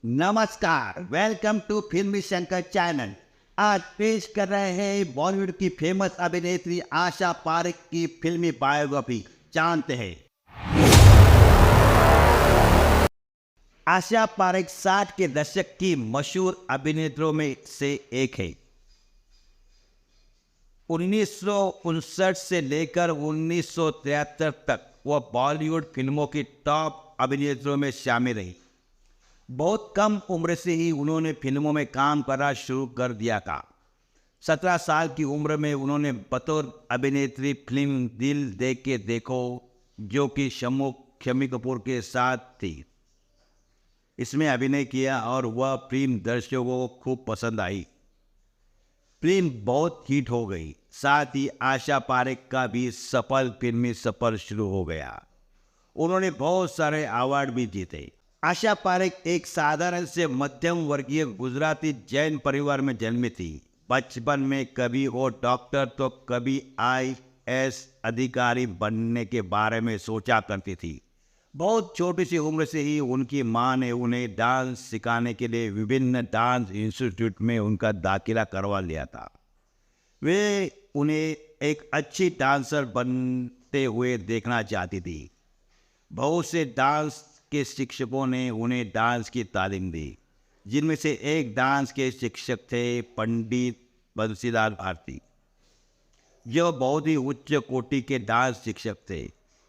नमस्कार, welcome to फिल्मी Shankar channel. आज पेश कर रहे हैं बॉलीवुड की फेमस अभिनेत्री आशा पारेख की फिल्मी बायोग्राफी जानते हैं। आशा पारेख 60 के दशक की मशहूर अभिनेत्रियों में से एक है। 1959 से लेकर 1973 तक वह बॉलीवुड फिल्मों की टॉप अभिनेत्रियों में शामिल रही। बहुत कम उम्र से ही उन्होंने फिल्मों में काम करना शुरू कर दिया था। 17 साल की उम्र में उन्होंने बतौर अभिनेत्री फिल्म दिल दे के देखो, जो कि शम्मी कपूर के साथ थी, इसमें अभिनय किया और वह फिल्म दर्शकों को खूब पसंद आई। फिल्म बहुत हिट हो गई। साथ ही आशा पारेख का भी सफल फिल्मी सफर शुरू हो गया। उन्होंने बहुत सारे अवार्ड भी जीते। आशा पारेख एक साधारण से मध्यम वर्गीय गुजराती जैन परिवार में जन्मी थी। बचपन में कभी वो डॉक्टर तो कभी IAS अधिकारी बनने के बारे में सोचा करती थी। बहुत छोटी सी उम्र से ही उनकी मां ने उन्हें डांस सिखाने के लिए विभिन्न डांस इंस्टीट्यूट में उनका दाखिला करवा लिया था। वे उन्हें एक अच्छी डांसर बनते हुए देखना चाहती थी। बहुत से डांस के शिक्षकों ने उन्हें डांस की तालीम दी, जिनमें से एक डांस के शिक्षक थे पंडित बंसीलाल भारती, जो बहुत ही उच्च कोटि के डांस शिक्षक थे।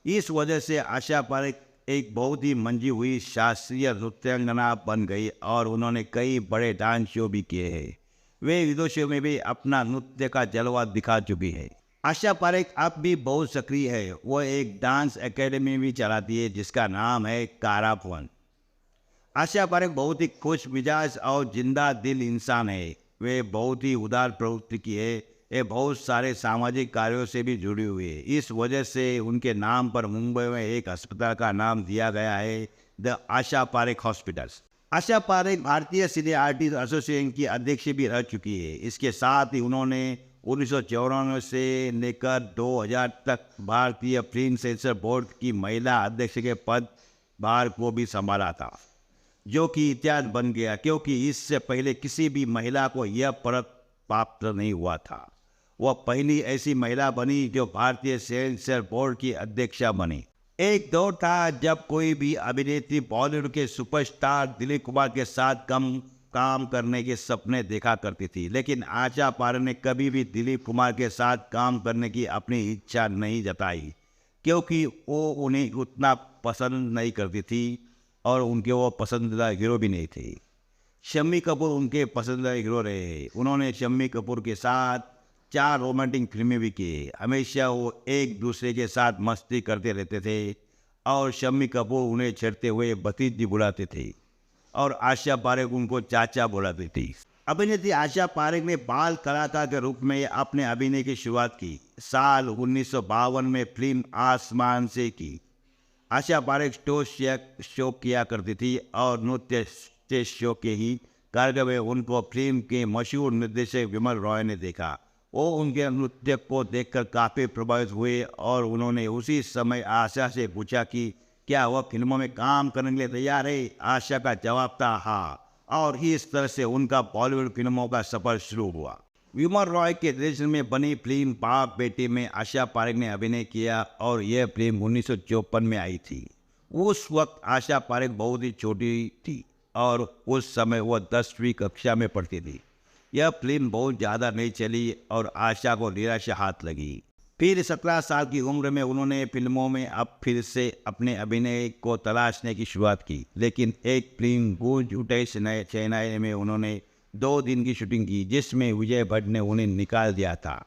इस वजह से आशा पारेख एक बहुत ही मंजी हुई शास्त्रीय नृत्यांगना बन गई और उन्होंने कई बड़े डांस शो भी किए हैं। वे विदेशों में भी अपना नृत्य का जलवा दिखा चुकी है। आशा पारेख अब भी बहुत सक्रिय है। वह एक डांस एकेडमी भी चलाती है जिसका नाम है काराफन। आशा पारेख बहुत ही खुश मिजाज और जिंदा दिल इंसान है। वे बहुत ही उदार प्रवृत्ति की है। ये बहुत सारे सामाजिक कार्यों से भी जुड़ी हुई है। इस वजह से उनके नाम पर मुंबई में एक अस्पताल का नाम दिया गया है, द आशा पारेख हॉस्पिटल। आशा पारेख भारतीय सिने आर्टिस्ट एसोसिएशन की अध्यक्ष भी रह चुकी है। इसके साथ ही उन्होंने 1994 से लेकर 2000 तक भारतीय फिल्म सेंसर बोर्ड की महिला अध्यक्ष के पद भार को भी संभाला था, जो कि इतिहास बन गया, क्योंकि इससे पहले किसी भी महिला को यह पद प्राप्त नहीं हुआ था। वह पहली ऐसी महिला बनी जो भारतीय सेंसर बोर्ड की अध्यक्षा बनी। एक दौर था जब कोई भी अभिनेत्री बॉलीवुड के सुपरस्टार दिलीप कुमार के साथ काम करने के सपने देखा करती थी, लेकिन आशा पारेख ने कभी भी दिलीप कुमार के साथ काम करने की अपनी इच्छा नहीं जताई, क्योंकि वो उन्हें उतना पसंद नहीं करती थी और उनके वो पसंदीदा हीरो भी नहीं थे। शम्मी कपूर उनके पसंदीदा हीरो रहे। उन्होंने शम्मी कपूर के साथ 4 रोमांटिक फिल्में भी की। हमेशा वो एक दूसरे के साथ मस्ती करते रहते थे और शम्मी कपूर उन्हें छेड़ते हुए भतीजी बुलाते थे और आशा पारेख उनको चाचा बुलाती थी। अभिनेत्री आशा पारेख ने बाल कलाकार के रूप में अपने अभिनय की शुरुआत की। साल 1952 में फिल्म आसमान से की। आशा पारेख स्टेज शो किया करती थी और नृत्य स्टेज शो के ही कार्यक्रम में उनको फिल्म के मशहूर निर्देशक विमल रॉय ने देखा। वो उनके नृत्य को देखकर काफ़ी प्रभावित हुए और उन्होंने उसी समय आशा से पूछा कि क्या वह फिल्मों में काम करने के लिए तैयार है। आशा का जवाब था हाँ, और इस तरह से उनका बॉलीवुड फिल्मों का सफर शुरू हुआ। विमल रॉय के निर्देशन में बनी फिल्म बाप बेटी में आशा पारेख ने अभिनय किया और यह फिल्म 1954 में आई थी। उस वक्त आशा पारेख बहुत ही छोटी थी और उस समय वह 10वीं कक्षा में पढ़ती थी। यह फिल्म बहुत ज़्यादा नहीं चली और आशा को निराशा हाथ लगी। फिर 17 साल की उम्र में उन्होंने फिल्मों में अब फिर से अपने अभिनय को तलाशने की शुरुआत की, लेकिन एक फिल्म गूंज उठे शहनाई में उन्होंने 2 दिन की शूटिंग की, जिसमें विजय भट्ट ने उन्हें निकाल दिया था।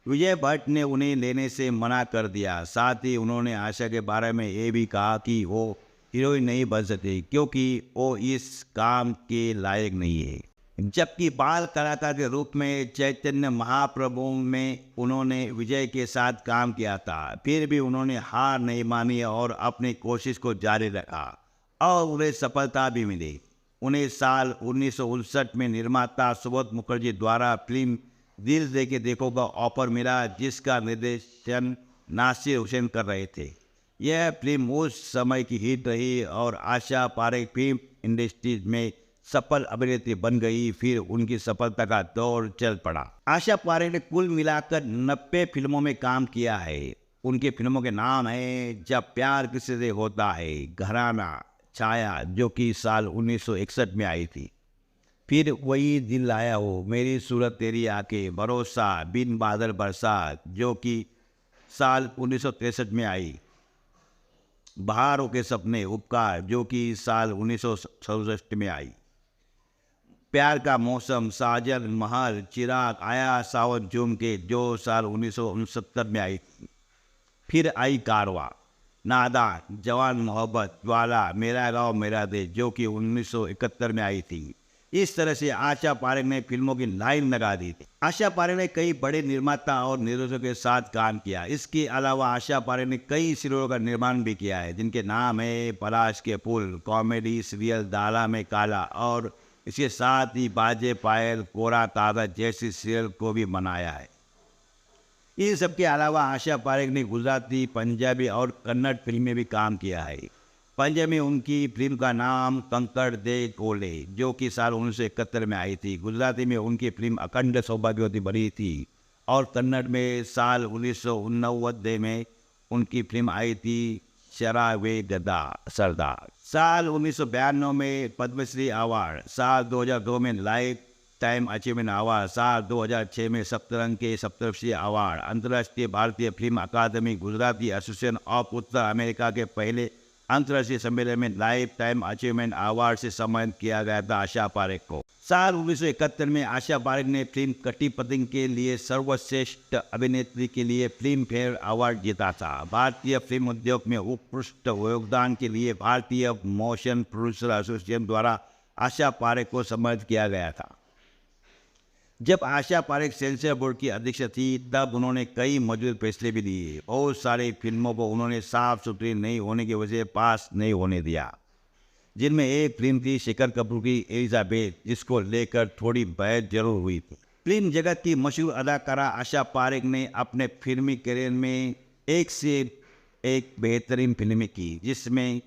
विजय भट्ट ने उन्हें लेने से मना कर दिया। साथ ही उन्होंने आशा के बारे में ये भी कहा कि वो हीरोइन नहीं बन सकती क्योंकि वो इस काम के लायक नहीं है। जबकि बाल कलाकार के रूप में चैतन्य महाप्रभु में उन्होंने विजय के साथ काम किया था, फिर भी उन्होंने हार नहीं मानी और अपनी कोशिश को जारी रखा और उन्हें सफलता भी मिली। उन्हें साल 1959 में निर्माता सुबोध मुखर्जी द्वारा फिल्म दिल दे के देखो का ऑफर मिला, जिसका निर्देशन नासिर हुसैन कर रहे थे। यह फिल्म उस समय की हिट रही और आशा पारेख फिल्म इंडस्ट्रीज में सफल अभिनेत्री बन गई। फिर उनकी सफलता का दौर चल पड़ा। आशा पारेख ने कुल मिलाकर 90 फिल्मों में काम किया है। उनकी फिल्मों के नाम हैं जब प्यार किसी से होता है, घराना, छाया जो कि साल 1961 में आई थी, फिर वही दिल लाया हो, मेरी सूरत तेरी आंखें, भरोसा, बिन बादल बरसात जो कि साल 1963 में आई, बहारों के सपने, उपकार जो कि साल 1967 में आई, प्यार का मौसम, साजन, महल, चिराग, आया सावन झूम के जो साल 1969 में आई, फिर आई कारवा, नादान, जवान मोहब्बत, ज्वाला, मेरा गाँव मेरा देश जो कि 1971 में आई थी। इस तरह से आशा पारेख ने फिल्मों की लाइन लगा दी थी। आशा पारेख ने कई बड़े निर्माता और निर्देशकों के साथ काम किया। इसके अलावा आशा पारेख ने कई सीरियलों का निर्माण भी किया है जिनके नाम है पलाश के फूल, कॉमेडी सीरियल दाला में काला, और इसके साथ ही बाजे पायल, कोरा ताजा जैसी सीरियल को भी बनाया है। इन सब के अलावा आशा पारेख ने गुजराती, पंजाबी और कन्नड़ फिल्म में भी काम किया है। पंजाबी में उनकी फिल्म का नाम कंकड़ दे कोले जो कि साल 1971 में आई थी। गुजराती में उनकी फिल्म अखंड सौभाग्यवती बनी थी और कन्नड़ में साल 1989 में उनकी फिल्म आई थी शरावे गदा सरदार। साल 1992 में पद्मश्री अवार्ड, साल 2002 में लाइफ टाइम अचीवमेंट अवार्ड, साल 2006 में सप्तरंग के सप्तऋषि अवार्ड, अंतर्राष्ट्रीय भारतीय फिल्म अकादमी गुजराती एसोसिएशन ऑफ उत्तर अमेरिका के पहले अंतर्राष्ट्रीय सम्मेलन में लाइफ टाइम अचीवमेंट अवार्ड से सम्मानित किया गया था आशा पारेख को। साल 1971 में आशा पारेख ने फिल्म कटी पतंग के लिए सर्वश्रेष्ठ अभिनेत्री के लिए फिल्म फेयर अवार्ड जीता था। भारतीय फिल्म उद्योग में उत्कृष्ट योगदान के लिए भारतीय मोशन प्रोड्यूसर एसोसिएशन द्वारा आशा पारेख को सम्मानित किया गया था। जब आशा पारेख सेंसर बोर्ड की अध्यक्ष थी तब उन्होंने कई मौजूद फैसले भी दिए। बहुत सारी फिल्मों को उन्होंने साफ सुथरी नहीं होने की वजह पास नहीं होने दिया, जिनमें एक फिल्म थी शेखर कपूर की एलिजाबेथ, जिसको लेकर थोड़ी बहस जरूर हुई थी। फिल्म जगत की मशहूर अदाकारा आशा पारेख ने अपने फिल्मी करियर में एक से एक बेहतरीन फिल्में की, जिसमें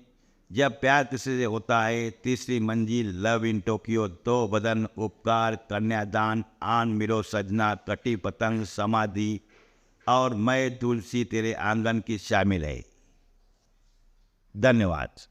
जब प्यार किसी से होता है, तीसरी मंजिल, लव इन टोक्यो, दो बदन, उपकार, कन्यादान, आन मिलो सजना, कटी पतंग, समाधि और मैं तुलसी तेरे आंगन की शामिल है। धन्यवाद।